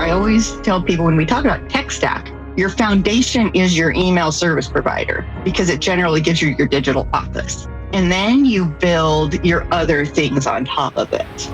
I always tell people when we talk about tech stack, your foundation is your email service provider because it generally gives you your digital office. And then you build your other things on top of it.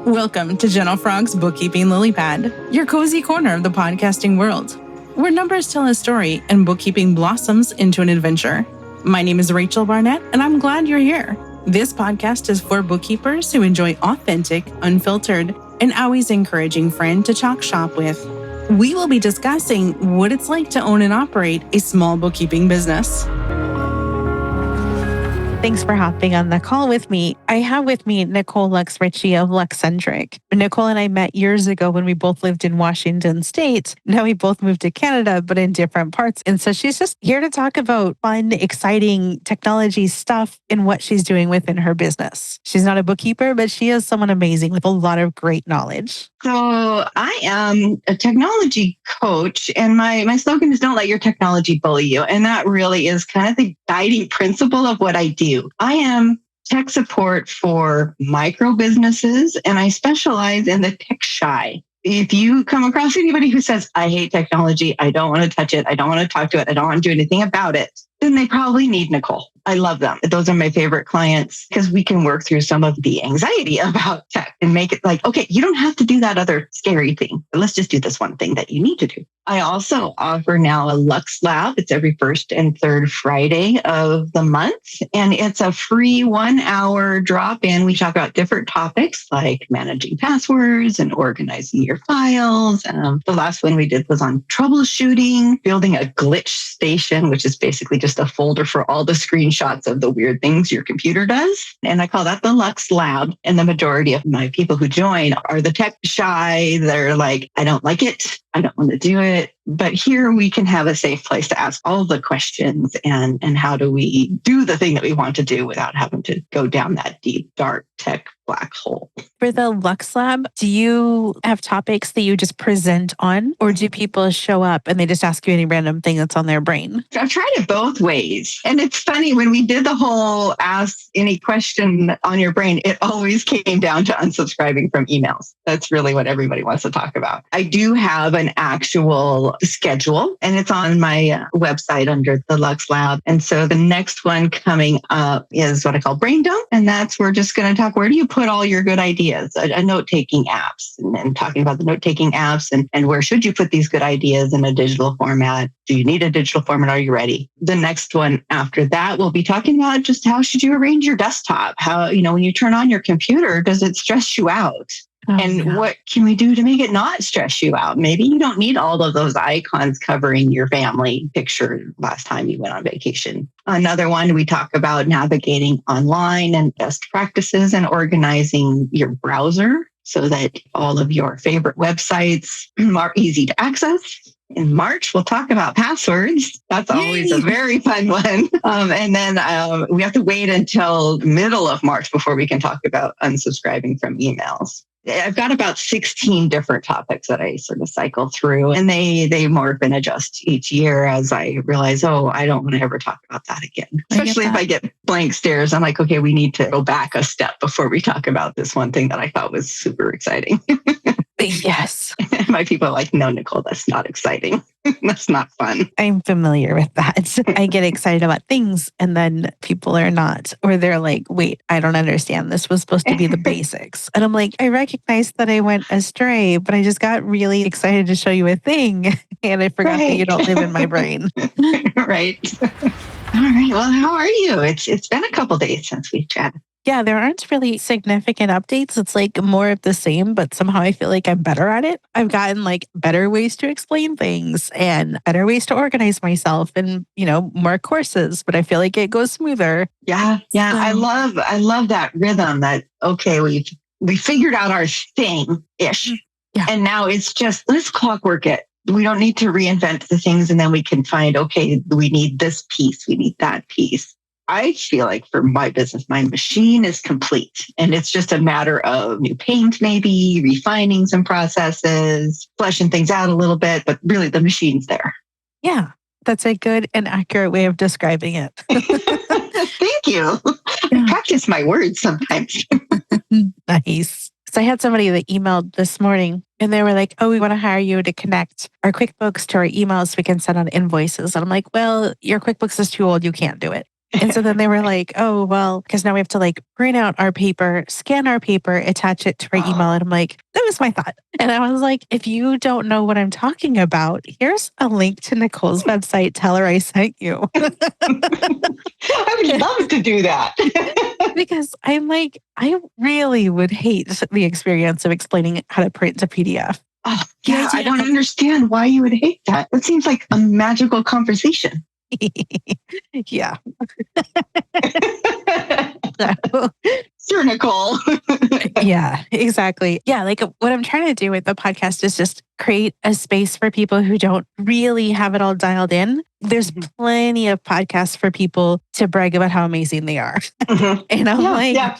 Welcome to Jenna Frog's Bookkeeping Lily Pad, your cozy corner of the podcasting world, where numbers tell a story and bookkeeping blossoms into an adventure. My name is Rachel Barnett, and I'm glad you're here. This podcast is for bookkeepers who enjoy authentic, unfiltered, and always encouraging friend to chalk shop with. We will be discussing what it's like to own and operate a small bookkeeping business. Thanks for hopping on the call with me. I have with me Nicole Lux-Ritchie of Lux-Centric. Nicole and I met years ago when we both lived in Washington State. Now we both moved to Canada, but in different parts. And so she's just here to talk about fun, exciting technology stuff and what she's doing within her business. She's not a bookkeeper, but she is someone amazing with a lot of great knowledge. So I am a technology coach, and my slogan is don't let your technology bully you. And that really is kind of the guiding principle of what I do. I am tech support for micro businesses, and I specialize in the tech shy. If you come across anybody who says, I hate technology, I don't want to touch it, I don't want to talk to it, I don't want to do anything about it, then they probably need Nicole. I love them. Those are my favorite clients because we can work through some of the anxiety about tech and make it like, okay, you don't have to do that other scary thing. Let's just do this one thing that you need to do. I also offer now a Lux Lab. It's every first and third Friday of the month. And it's a free 1 hour drop-in. We talk about different topics like managing passwords and organizing your files. The last one we did was on troubleshooting, building a glitch station, which is basically just a folder for all the screenshots of the weird things your computer does. And I call that the Lux Lab. And the majority of my people who join are the tech shy. They're like, I don't like it. I don't want to do it. But here we can have a safe place to ask all the questions and how do we do the thing that we want to do without having to go down that deep, dark tech black hole. For the Lux Lab, do you have topics that you just present on, or do people show up and they just ask you any random thing that's on their brain? I've tried it both ways. And it's funny, when we did the whole ask any question on your brain, it always came down to unsubscribing from emails. That's really what everybody wants to talk about. I do have an actual schedule, and it's on my website under the Lux Lab. And so the next one coming up is what I call Brain Dump. And that's, we're just going to talk, where do you put all your good ideas? A note-taking apps, and talking about the note-taking apps and where should you put these good ideas in a digital format? Do you need a digital format? Are you ready? The next one after that, we'll be talking about just how should you arrange your desktop? How, when you turn on your computer, does it stress you out? What can we do to make it not stress you out? Maybe you don't need all of those icons covering your family picture last time you went on vacation. Another one, we talk about navigating online and best practices and organizing your browser so that all of your favorite websites are easy to access. In March, we'll talk about passwords. That's always a very fun one. And then we have to wait until middle of March before we can talk about unsubscribing from emails. I've got about 16 different topics that I sort of cycle through, and they morph and adjust each year as I realize, I don't want to ever talk about that again. Especially if I get blank stares. I'm like, okay, we need to go back a step before we talk about this one thing that I thought was super exciting. Yes. My people are like, no, Nicole, that's not exciting. That's not fun. I'm familiar with that. I get excited about things and then people are not, or they're like, wait, I don't understand. This was supposed to be the basics. And I'm like, I recognize that I went astray, but I just got really excited to show you a thing. And I forgot that you don't live in my brain. Right. All right. Well, how are you? It's been a couple days since we've chatted. Yeah, there aren't really significant updates. It's like more of the same, but somehow I feel like I'm better at it. I've gotten like better ways to explain things and better ways to organize myself and, more courses, but I feel like it goes smoother. Yeah. I love that rhythm that, okay, we figured out our thing-ish. Yeah. And now it's just, let's clockwork it. We don't need to reinvent the things, and then we can find, okay, we need this piece, we need that piece. I feel like for my business, my machine is complete, and it's just a matter of new paint, maybe refining some processes, fleshing things out a little bit, but really the machine's there. Yeah, that's a good and accurate way of describing it. Thank you. I practice my words sometimes. Nice. Because I had somebody that emailed this morning and they were like, oh, we want to hire you to connect our QuickBooks to our emails so we can send out invoices. And I'm like, well, your QuickBooks is too old. You can't do it. And so then they were like, oh, well, because now we have to like print out our paper, scan our paper, attach it to our email. And I'm like, that was my thought. And I was like, if you don't know what I'm talking about, here's a link to Nicole's website. Tell her I sent you. I would love to do that. Because I'm like, I really would hate the experience of explaining how to print a PDF. Oh, yeah, I don't understand why you would hate that. It seems like a magical conversation. Yeah. Sure, Nicole. Yeah, exactly. Yeah, like what I'm trying to do with the podcast is just create a space for people who don't really have it all dialed in. There's plenty of podcasts for people to brag about how amazing they are. And I'm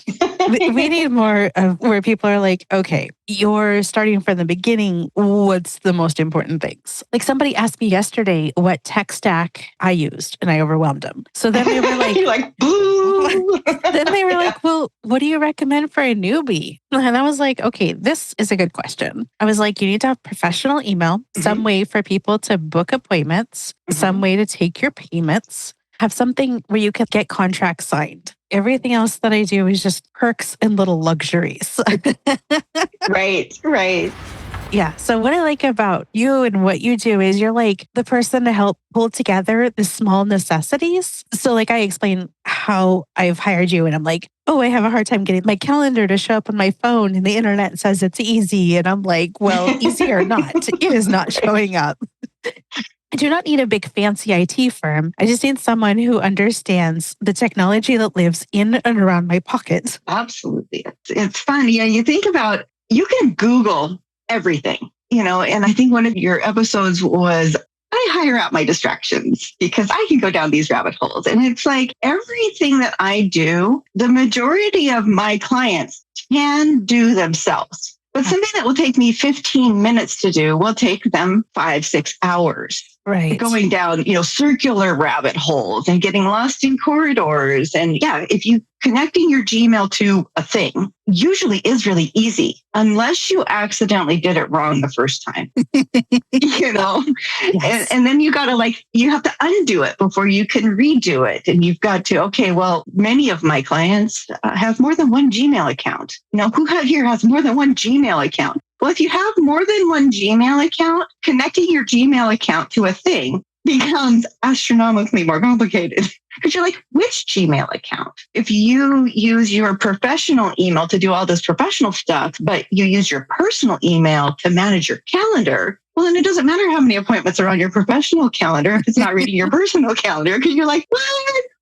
we need more of where people are like, okay, you're starting from the beginning. What's the most important things? Like somebody asked me yesterday what tech stack I used and I overwhelmed them. So then they were like, you're like, boo. Then they were like, well, what do you recommend for a newbie? And I was like, okay, this is a good question. I was like, you need to have professional email, some way for people to book appointments, some way to take your payments, have something where you can get contracts signed. Everything else that I do is just perks and little luxuries. Right. Yeah. So what I like about you and what you do is you're like the person to help pull together the small necessities. So like I explain how I've hired you and I'm like, oh, I have a hard time getting my calendar to show up on my phone and the internet says it's easy. And I'm like, well, easy or not, it is not showing up. I do not need a big fancy IT firm. I just need someone who understands the technology that lives in and around my pocket. Absolutely. It's fun. Yeah, you think about, you can Google everything, and I think one of your episodes was, I hire out my distractions because I can go down these rabbit holes. And it's like everything that I do, the majority of my clients can do themselves. But something that will take me 15 minutes to do will take them 5-6 hours. Right. Going down, circular rabbit holes and getting lost in corridors. And yeah, if you connecting your Gmail to a thing usually is really easy, unless you accidentally did it wrong the first time, Yes. and then you got to you have to undo it before you can redo it. And you've got to, okay, well, many of my clients have more than one Gmail account. Who here has more than one Gmail account? Well, if you have more than one Gmail account, connecting your Gmail account to a thing becomes astronomically more complicated. Because you're like, which Gmail account? If you use your professional email to do all this professional stuff, but you use your personal email to manage your calendar, well, then it doesn't matter how many appointments are on your professional calendar if it's not reading your personal calendar. Because you're like, what?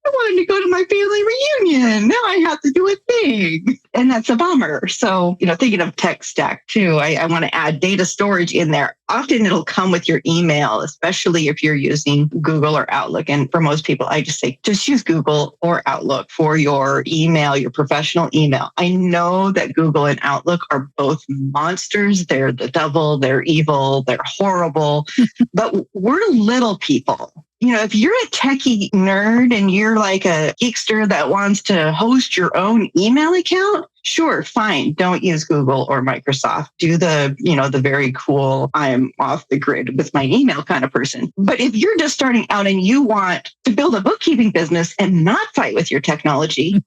I wanted to go to my family reunion. Now I have to do a thing. And that's a bummer. So, thinking of tech stack too, I want to add data storage in there. Often it'll come with your email, especially if you're using Google or Outlook. And for most people, I just say, just use Google or Outlook for your email, your professional email. I know that Google and Outlook are both monsters. They're the devil, they're evil, they're horrible, but we're little people. If you're a techie nerd and you're like a geekster that wants to host your own email account, sure, fine. Don't use Google or Microsoft. Do the very cool, I'm off the grid with my email kind of person. But if you're just starting out and you want to build a bookkeeping business and not fight with your technology,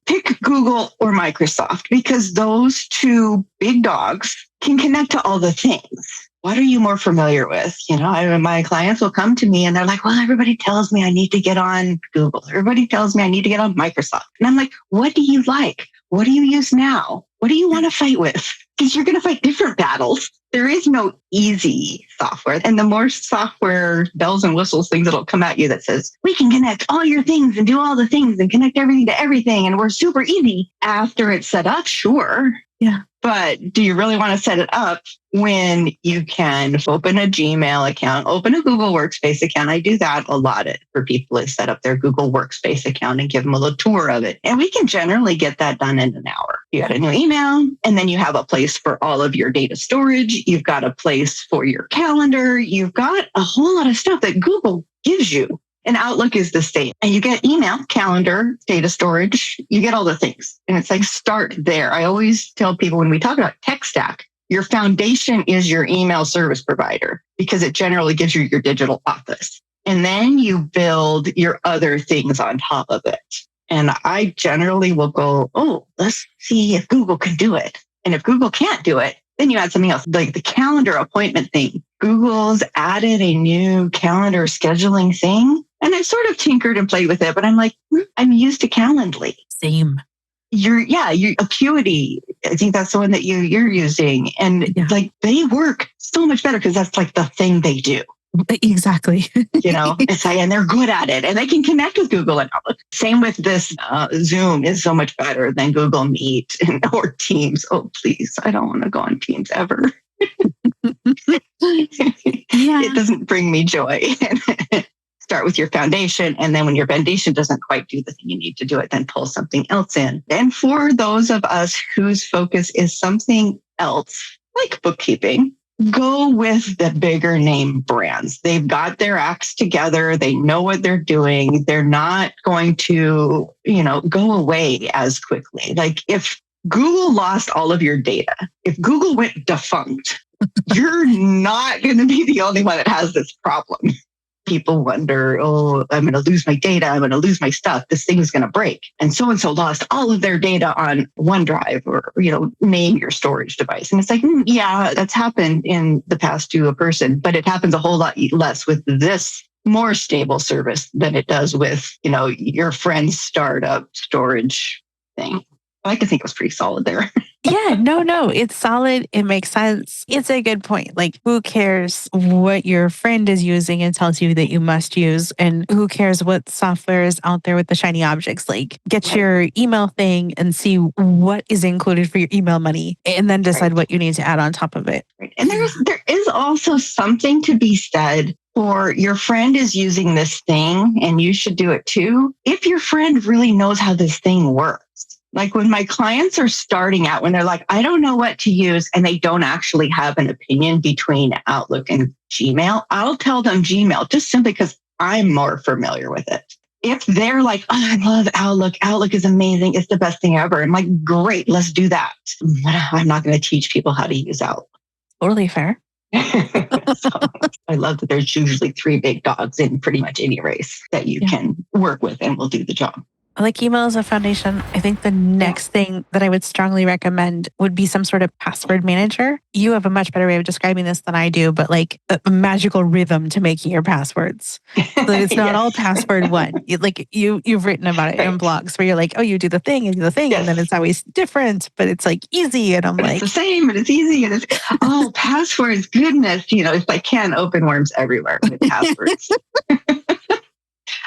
pick Google or Microsoft, because those two big dogs can connect to all the things. What are you more familiar with? My clients will come to me and they're like, well, everybody tells me I need to get on Google. Everybody tells me I need to get on Microsoft. And I'm like, what do you like? What do you use now? What do you want to fight with? Because you're going to fight different battles. There is no easy software. And the more software bells and whistles things that'll come at you that says, we can connect all your things and do all the things and connect everything to everything. And we're super easy after it's set up. Sure. Yeah. But do you really want to set it up when you can open a Gmail account, open a Google Workspace account? I do that a lot for people to set up their Google Workspace account and give them a little tour of it. And we can generally get that done in an hour. You got a new email, and then you have a place for all of your data storage. You've got a place for your calendar. You've got a whole lot of stuff that Google gives you. And Outlook is the same. And you get email, calendar, data storage, you get all the things. And it's like, start there. I always tell people when we talk about tech stack, your foundation is your email service provider because it generally gives you your digital office. And then you build your other things on top of it. And I generally will go, oh, let's see if Google can do it. And if Google can't do it, then you add something else, like the calendar appointment thing. Google's added a new calendar scheduling thing. And I sort of tinkered and played with it, but I'm like, I'm used to Calendly. Same. Your Acuity, I think that's the one that you're using. And like they work so much better because that's like the thing they do. Exactly. It's like, and they're good at it and they can connect with Google and Outlook. Same with this Zoom is so much better than Google Meet or Teams. Oh, please. I don't want to go on Teams ever. It doesn't bring me joy. Start with your foundation. And then when your foundation doesn't quite do the thing you need to do it, then pull something else in. And for those of us whose focus is something else, like bookkeeping, go with the bigger name brands. They've got their acts together. They know what they're doing. They're not going to, go away as quickly. Like if Google lost all of your data, if Google went defunct, you're not going to be the only one that has this problem. People wonder, oh, I'm going to lose my data. I'm going to lose my stuff. This thing's going to break. And so lost all of their data on OneDrive or, name your storage device. And it's like, yeah, that's happened in the past to a person, but it happens a whole lot less with this more stable service than it does with, your friend's startup storage thing. I like to think it was pretty solid there. Yeah, no, it's solid. It makes sense. It's a good point. Like, who cares what your friend is using and tells you that you must use? And who cares what software is out there with the shiny objects? Like, get your email thing and see what is included for your email money and then decide what you need to add on top of it. Right. And there is also something to be said for your friend is using this thing and you should do it too. If your friend really knows how this thing works. Like when my clients are starting out, when they're like, I don't know what to use, and they don't actually have an opinion between Outlook and Gmail, I'll tell them Gmail just simply because I'm more familiar with it. If they're like, oh, I love Outlook. Outlook is amazing. It's the best thing ever. I'm like, great, let's do that. I'm not going to teach people how to use Outlook. Totally fair. So, I love that there's usually 3 big dogs in pretty much any race that you can work with and will do the job. Like email as a foundation, I think the next thing that I would strongly recommend would be some sort of password manager. You have a much better way of describing this than I do, but like a magical rhythm to making your passwords. So that it's not all password one. You've written about it in blogs where you're like, oh, you do the thing and do the thing, and then it's always different, but it's like easy. And I'm but like, it's the same, and it's easy, and it's passwords. Goodness, it's like can open worms everywhere with passwords.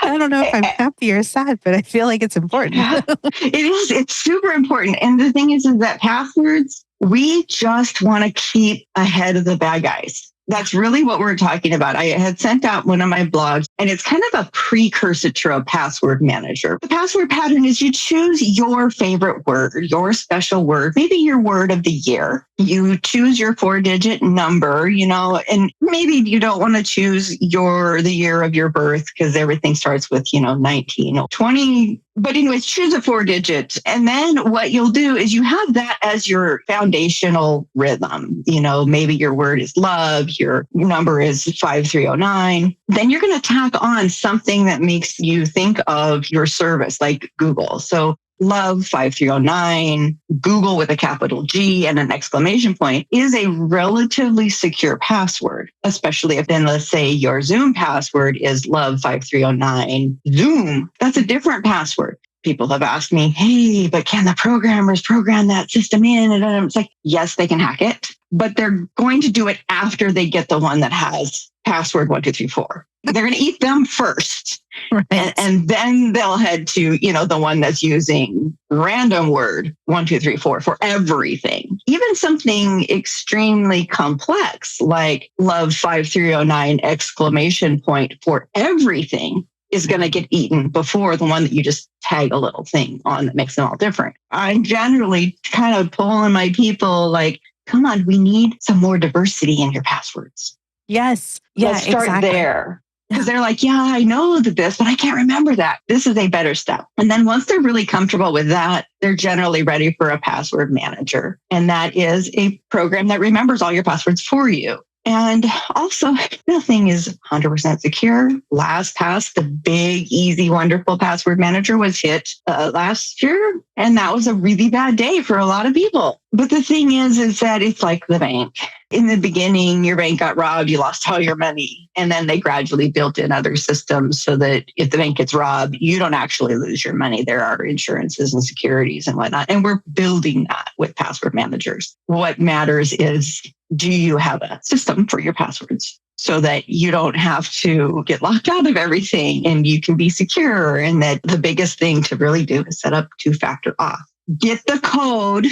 I don't know if I'm happy or sad, but I feel like it's important. It is. It's super important. And the thing is that passwords, we just want to keep ahead of the bad guys. That's really what we're talking about. I had sent out one of my blogs, and it's kind of a precursor to a password manager. The password pattern is you choose your favorite word, your special word, maybe your word of the year. You choose your 4-digit number, and maybe you don't want to choose the year of your birth because everything starts with, 19 or 20. But anyways, choose a 4-digit. And then what you'll do is you have that as your foundational rhythm. Maybe your word is love, your number is 5309. Then you're going to tack on something that makes you think of your service, like Google. So love 5309, Google with a capital G and an exclamation point is a relatively secure password, especially if then let's say your Zoom password is love 5309 Zoom. That's a different password. People have asked me, hey, but can the programmers program that system in? And it's like, yes, they can hack it, but they're going to do it after they get the one that has password 1234. They're going to eat them first. Right. And then they'll head to, the one that's using random word 1234 for everything. Even something extremely complex like love 5309 exclamation point for everything is going to get eaten before the one that you just tag a little thing on that makes them all different. I'm generally kind of pulling my people like, come on, we need some more diversity in your passwords. Yes. Yeah, Let's start exactly. there. Because they're like, yeah, I know this, but I can't remember that. This is a better step. And then once they're really comfortable with that, they're generally ready for a password manager. And that is a program that remembers all your passwords for you. And also, nothing is 100% secure. LastPass, the big, easy, wonderful password manager, was hit last year. And that was a really bad day for a lot of people. But the thing is that it's like the bank. In the beginning, your bank got robbed, you lost all your money. And then they gradually built in other systems so that if the bank gets robbed, you don't actually lose your money. There are insurances and securities and whatnot. And we're building that with password managers. What matters is, do you have a system for your passwords so that you don't have to get locked out of everything and you can be secure? And that the biggest thing to really do is set up two-factor auth. Get the code,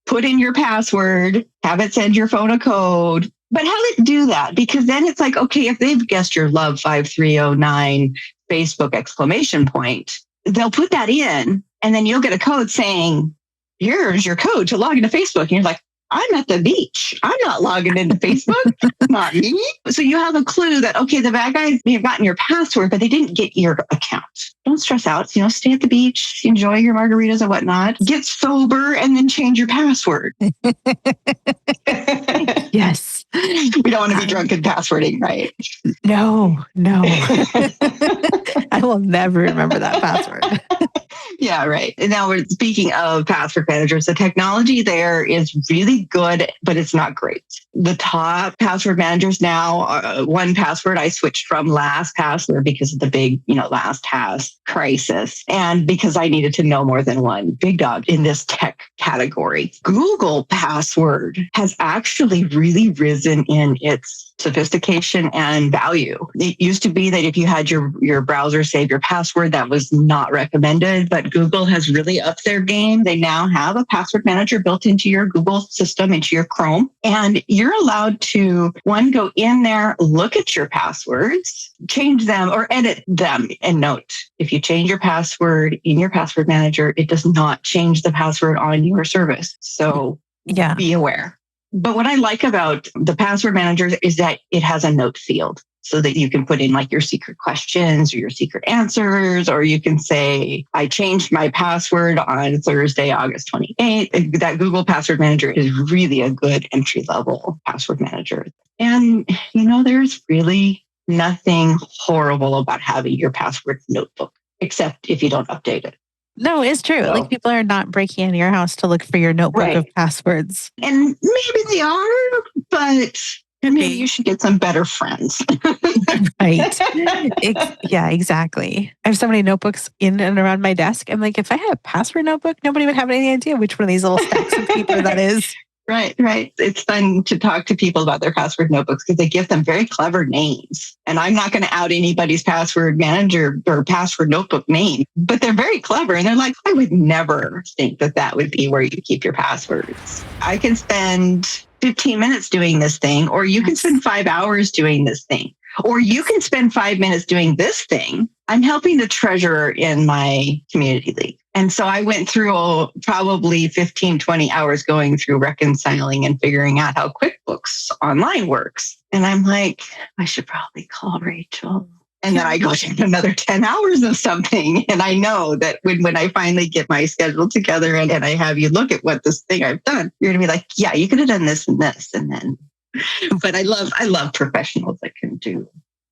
put in your password, have it send your phone a code, but have it do that, because then it's like, okay, if they've guessed your love 5309 Facebook exclamation point, they'll put that in and then you'll get a code saying, here's your code to log into Facebook. And you're like, I'm at the beach. I'm not logging into Facebook. Not me. So you have a clue that, okay, the bad guys may have gotten your password, but they didn't get your account. Don't stress out. Stay at the beach, enjoy your margaritas and whatnot, get sober, and then change your password. Yes. We don't want to be drunk and passwording, right? No. I will never remember that password. Yeah, right. And now we're speaking of password managers. The technology there is really good, but it's not great. The top password managers now, 1Password, I switched from LastPass because of the big, LastPass crisis. And because I needed to know more than one big dog in this tech category. Google Password has actually really risen in its sophistication and value. It used to be that if you had your browser save your password, that was not recommended, but Google has really upped their game. They now have a password manager built into your Google system, into your Chrome, and you're allowed to, go in there, look at your passwords, change them or edit them. And note, if you change your password in your password manager, it does not change the password on your service. So be aware. But what I like about the password manager is that it has a note field so that you can put in like your secret questions or your secret answers, or you can say, I changed my password on Thursday, August 28th. That Google Password Manager is really a good entry-level password manager. And, there's really nothing horrible about having your password notebook, except if you don't update it. No, it's true. So, people are not breaking into your house to look for your notebook of passwords. And maybe they are, but maybe you should get some better friends. Right. Yeah, exactly. I have so many notebooks in and around my desk. I'm like, if I had a password notebook, nobody would have any idea which one of these little stacks of paper that is. Right. It's fun to talk to people about their password notebooks because they give them very clever names. And I'm not going to out anybody's password manager or password notebook name, but they're very clever. And they're like, I would never think that would be where you keep your passwords. I can spend 15 minutes doing this thing, or you can spend 5 hours doing this thing, or you can spend 5 minutes doing this thing. I'm helping the treasurer in my community league. And so I went through probably 15, 20 hours going through reconciling and figuring out how QuickBooks Online works. And I'm like, I should probably call Rachel. And then I go to another 10 hours of something. And I know that when I finally get my schedule together and I have you look at what this thing I've done, you're going to be like, yeah, you could have done this and this. And then, but I love professionals that can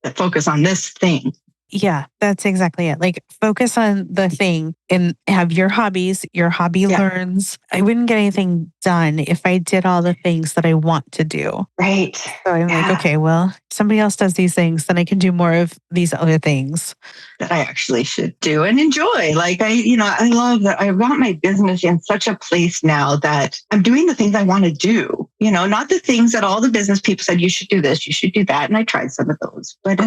that focus on this thing. Yeah, that's exactly it. Focus on the thing and have your hobbies, your hobby learns. I wouldn't get anything done if I did all the things that I want to do. Right. So I'm like, okay, well, somebody else does these things, then I can do more of these other things that I actually should do and enjoy. I love that I've got my business in such a place now that I'm doing the things I want to do, not the things that all the business people said, you should do this, you should do that. And I tried some of those, but it's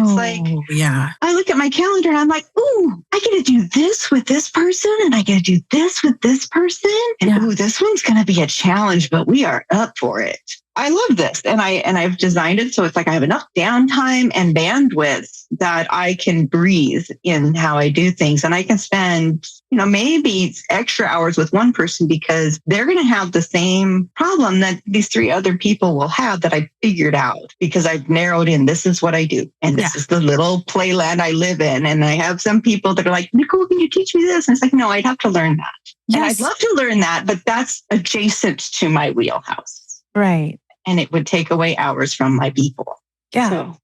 I look at my calendar and I'm like, ooh, I get to do this with this person and I get to do this with this person. And ooh, this one's going to be a challenge, but we are up for it. I love this. And I've designed it so it's like I have enough downtime and bandwidth that I can breathe in how I do things. And I can spend, maybe extra hours with one person because they're going to have the same problem that these 3 other people will have that I figured out because I've narrowed in. This is what I do. And this is the little playland I live in. And I have some people that are like, Nicole, can you teach me this? And it's like, no, I'd have to learn that. Yes. And I'd love to learn that, but that's adjacent to my wheelhouse. Right. And it would take away hours from my people. Yeah. So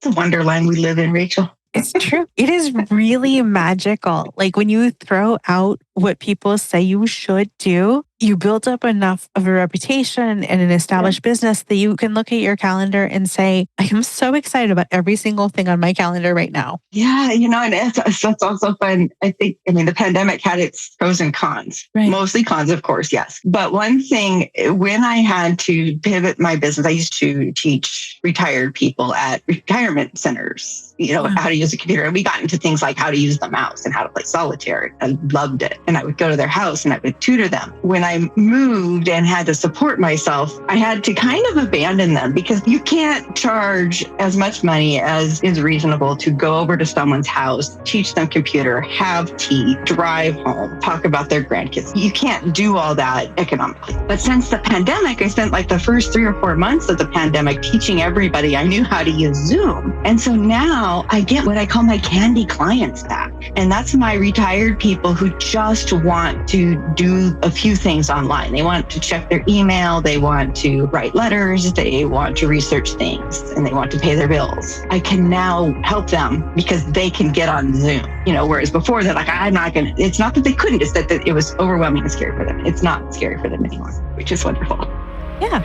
it's a wonderland we live in, Rachel. It's true. It is really magical. Like when you throw out what people say you should do, you build up enough of a reputation and an established business that you can look at your calendar and say, I am so excited about every single thing on my calendar right now. Yeah, and it's also fun. The pandemic had its pros and cons. Right. Mostly cons, of course, yes. But one thing, when I had to pivot my business, I used to teach retired people at retirement centers, how to use a computer. And we got into things like how to use the mouse and how to play solitaire. I loved it. And I would go to their house and I would tutor them. When I moved and had to support myself, I had to kind of abandon them because you can't charge as much money as is reasonable to go over to someone's house, teach them computer, have tea, drive home, talk about their grandkids. You can't do all that economically. But since the pandemic, I spent like the first 3 or 4 months of the pandemic teaching everybody I knew how to use Zoom. And so now I get what I call my candy clients back. And that's my retired people who just want to do a few things online. They want to check their email. They want to write letters. They want to research things and they want to pay their bills. I can now help them because they can get on Zoom, whereas before they're like, I'm not going to, it's not that they couldn't, it's that it was overwhelming and scary for them. It's not scary for them anymore, which is wonderful. Yeah.